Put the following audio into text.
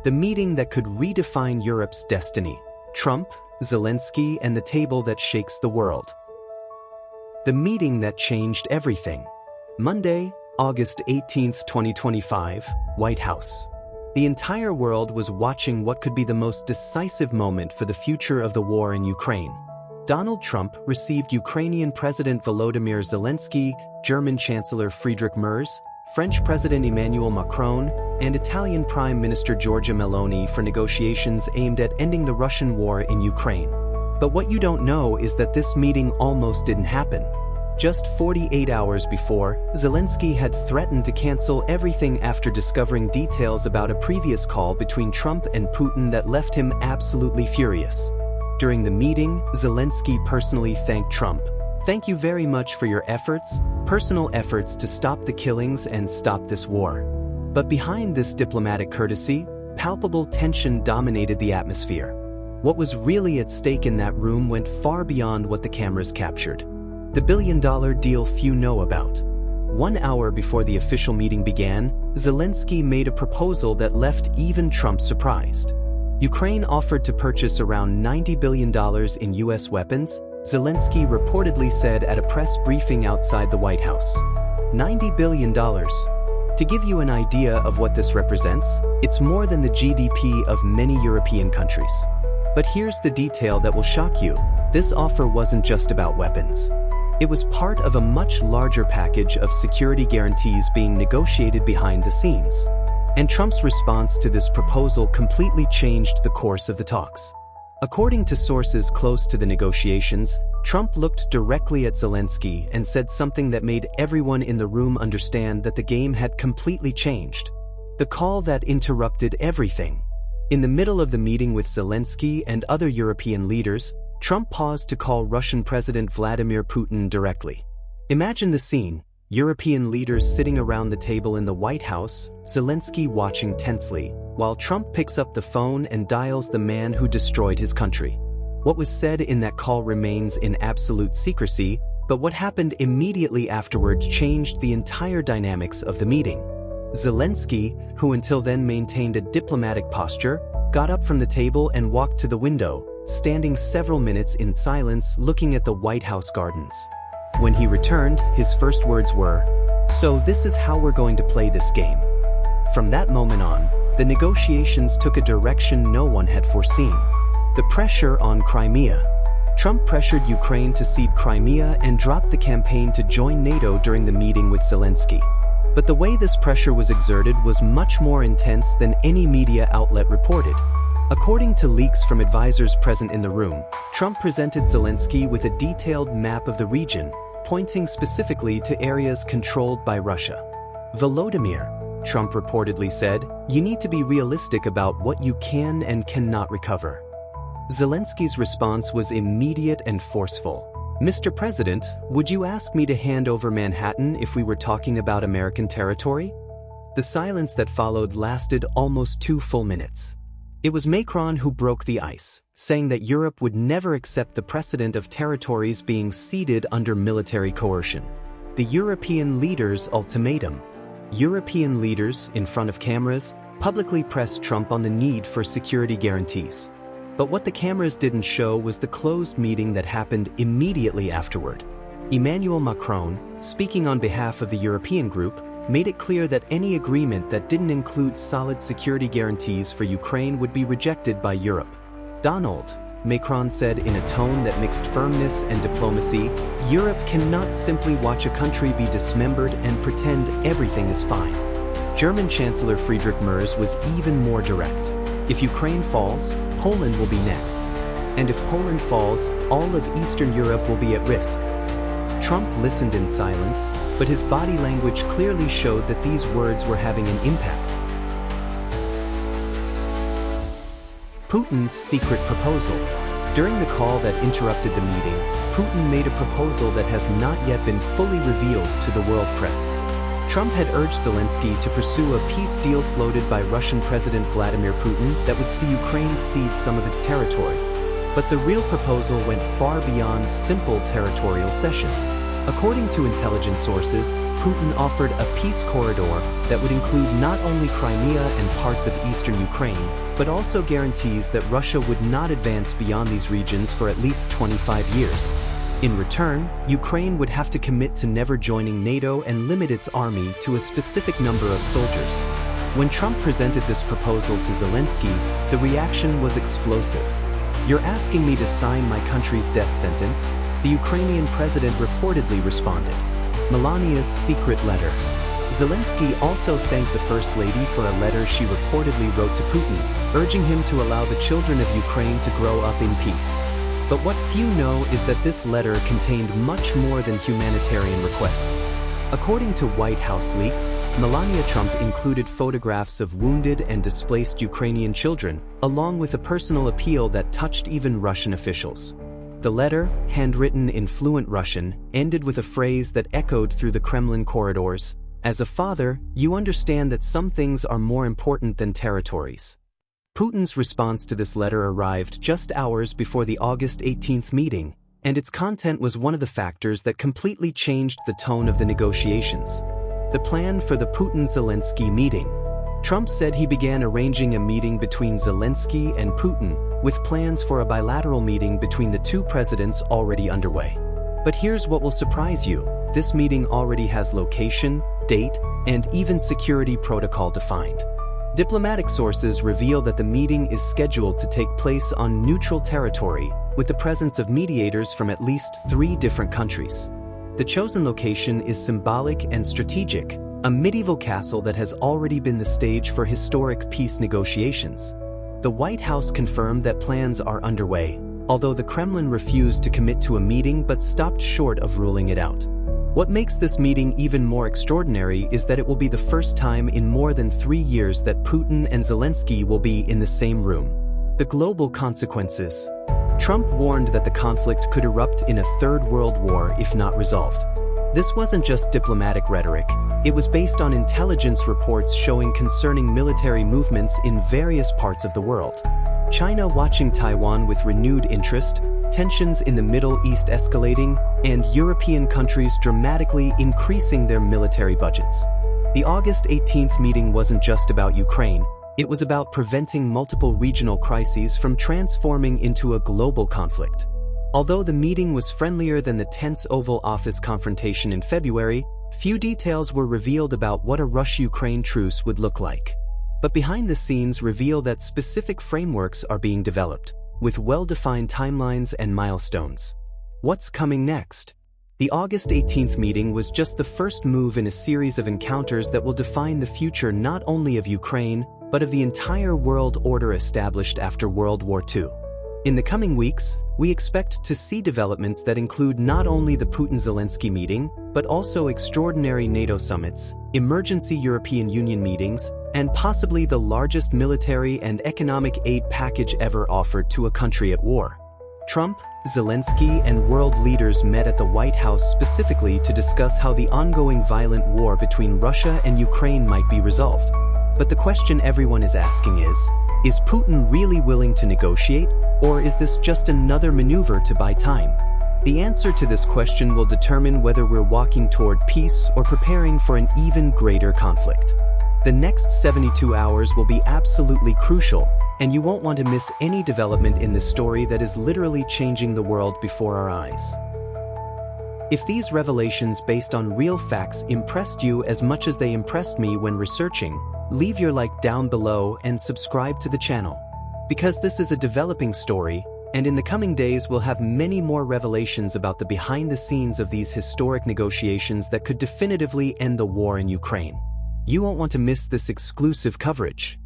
The meeting that could redefine Europe's destiny. Trump, Zelensky, and the table that shakes the world. The meeting that changed everything. Monday, August 18, 2025, White House. The entire world was watching what could be the most decisive moment for the future of the war in Ukraine. Donald Trump received Ukrainian President Volodymyr Zelensky, German Chancellor Friedrich Merz, French President Emmanuel Macron, and Italian Prime Minister Giorgia Meloni for negotiations aimed at ending the Russian war in Ukraine. But what you don't know is that this meeting almost didn't happen. Just 48 hours before, Zelensky had threatened to cancel everything after discovering details about a previous call between Trump and Putin that left him absolutely furious. During the meeting, Zelensky personally thanked Trump. "Thank you very much for your personal efforts to stop the killings and stop this war." But behind this diplomatic courtesy, palpable tension dominated the atmosphere. What was really at stake in that room went far beyond what the cameras captured. The billion-dollar deal few know about. 1 hour before the official meeting began, Zelensky made a proposal that left even Trump surprised. Ukraine offered to purchase around $90 billion in U.S. weapons, Zelensky reportedly said at a press briefing outside the White House. $90 billion. To give you an idea of what this represents, it's more than the GDP of many European countries. But here's the detail that will shock you. This offer wasn't just about weapons. It was part of a much larger package of security guarantees being negotiated behind the scenes. And Trump's response to this proposal completely changed the course of the talks. According to sources close to the negotiations, Trump looked directly at Zelensky and said something that made everyone in the room understand that the game had completely changed. The call that interrupted everything. In the middle of the meeting with Zelensky and other European leaders, Trump paused to call Russian President Vladimir Putin directly. Imagine the scene, European leaders sitting around the table in the White House, Zelensky watching tensely, while Trump picks up the phone and dials the man who destroyed his country. What was said in that call remains in absolute secrecy, but what happened immediately afterwards changed the entire dynamics of the meeting. Zelensky, who until then maintained a diplomatic posture, got up from the table and walked to the window, standing several minutes in silence looking at the White House gardens. When he returned, his first words were, "So this is how we're going to play this game." From that moment on, the negotiations took a direction no one had foreseen. The pressure on Crimea. Trump pressured Ukraine to cede Crimea and dropped the campaign to join NATO during the meeting with Zelensky. But the way this pressure was exerted was much more intense than any media outlet reported. According to leaks from advisors present in the room, Trump presented Zelensky with a detailed map of the region, pointing specifically to areas controlled by Russia. "Volodymyr," Trump reportedly said, "you need to be realistic about what you can and cannot recover." Zelensky's response was immediate and forceful. "Mr. President, would you ask me to hand over Manhattan if we were talking about American territory?" The silence that followed lasted almost 2 full minutes. It was Macron who broke the ice, saying that Europe would never accept the precedent of territories being ceded under military coercion. The European leaders' ultimatum. European leaders, in front of cameras, publicly pressed Trump on the need for security guarantees. But what the cameras didn't show was the closed meeting that happened immediately afterward. Emmanuel Macron, speaking on behalf of the European group, made it clear that any agreement that didn't include solid security guarantees for Ukraine would be rejected by Europe. "Donald," Macron said in a tone that mixed firmness and diplomacy, "Europe cannot simply watch a country be dismembered and pretend everything is fine." German Chancellor Friedrich Merz was even more direct. "If Ukraine falls, Poland will be next. And if Poland falls, all of Eastern Europe will be at risk." Trump listened in silence, but his body language clearly showed that these words were having an impact. Putin's secret proposal. During the call that interrupted the meeting, Putin made a proposal that has not yet been fully revealed to the world press. Trump had urged Zelensky to pursue a peace deal floated by Russian President Vladimir Putin that would see Ukraine cede some of its territory. But the real proposal went far beyond simple territorial cession. According to intelligence sources, Putin offered a peace corridor that would include not only Crimea and parts of eastern Ukraine, but also guarantees that Russia would not advance beyond these regions for at least 25 years. In return, Ukraine would have to commit to never joining NATO and limit its army to a specific number of soldiers. When Trump presented this proposal to Zelensky, the reaction was explosive. "You're asking me to sign my country's death sentence?" the Ukrainian president reportedly responded. Melania's secret letter. Zelensky also thanked the First Lady for a letter she reportedly wrote to Putin, urging him to allow the children of Ukraine to grow up in peace. But what few know is that this letter contained much more than humanitarian requests. According to White House leaks, Melania Trump included photographs of wounded and displaced Ukrainian children, along with a personal appeal that touched even Russian officials. The letter, handwritten in fluent Russian, ended with a phrase that echoed through the Kremlin corridors: "As a father, you understand that some things are more important than territories." Putin's response to this letter arrived just hours before the August 18th meeting, and its content was one of the factors that completely changed the tone of the negotiations. The plan for the Putin-Zelensky meeting. Trump said he began arranging a meeting between Zelensky and Putin, with plans for a bilateral meeting between the two presidents already underway. But here's what will surprise you: this meeting already has location, date, and even security protocol defined. Diplomatic sources reveal that the meeting is scheduled to take place on neutral territory, with the presence of mediators from at least 3 different countries. The chosen location is symbolic and strategic, a medieval castle that has already been the stage for historic peace negotiations. The White House confirmed that plans are underway, although the Kremlin refused to commit to a meeting but stopped short of ruling it out. What makes this meeting even more extraordinary is that it will be the first time in more than 3 years that Putin and Zelensky will be in the same room. The global consequences. Trump warned that the conflict could erupt in a third world war if not resolved. This wasn't just diplomatic rhetoric, it was based on intelligence reports showing concerning military movements in various parts of the world. China watching Taiwan with renewed interest, tensions in the Middle East escalating, and European countries dramatically increasing their military budgets. The August 18th meeting wasn't just about Ukraine, it was about preventing multiple regional crises from transforming into a global conflict. Although the meeting was friendlier than the tense Oval Office confrontation in February, few details were revealed about what a Russia-Ukraine truce would look like. But behind the scenes reveal that specific frameworks are being developed, with well-defined timelines and milestones. What's coming next? The August 18th meeting was just the first move in a series of encounters that will define the future not only of Ukraine, but of the entire world order established after World War II. In the coming weeks, we expect to see developments that include not only the Putin-Zelensky meeting, but also extraordinary NATO summits, emergency European Union meetings, and possibly the largest military and economic aid package ever offered to a country at war. Trump, Zelensky, and world leaders met at the White House specifically to discuss how the ongoing violent war between Russia and Ukraine might be resolved. But the question everyone is asking is Putin really willing to negotiate, or is this just another maneuver to buy time? The answer to this question will determine whether we're walking toward peace or preparing for an even greater conflict. The next 72 hours will be absolutely crucial, and you won't want to miss any development in this story that is literally changing the world before our eyes. If these revelations based on real facts impressed you as much as they impressed me when researching, leave your like down below and subscribe to the channel. Because this is a developing story, and in the coming days we'll have many more revelations about the behind the scenes of these historic negotiations that could definitively end the war in Ukraine. You won't want to miss this exclusive coverage.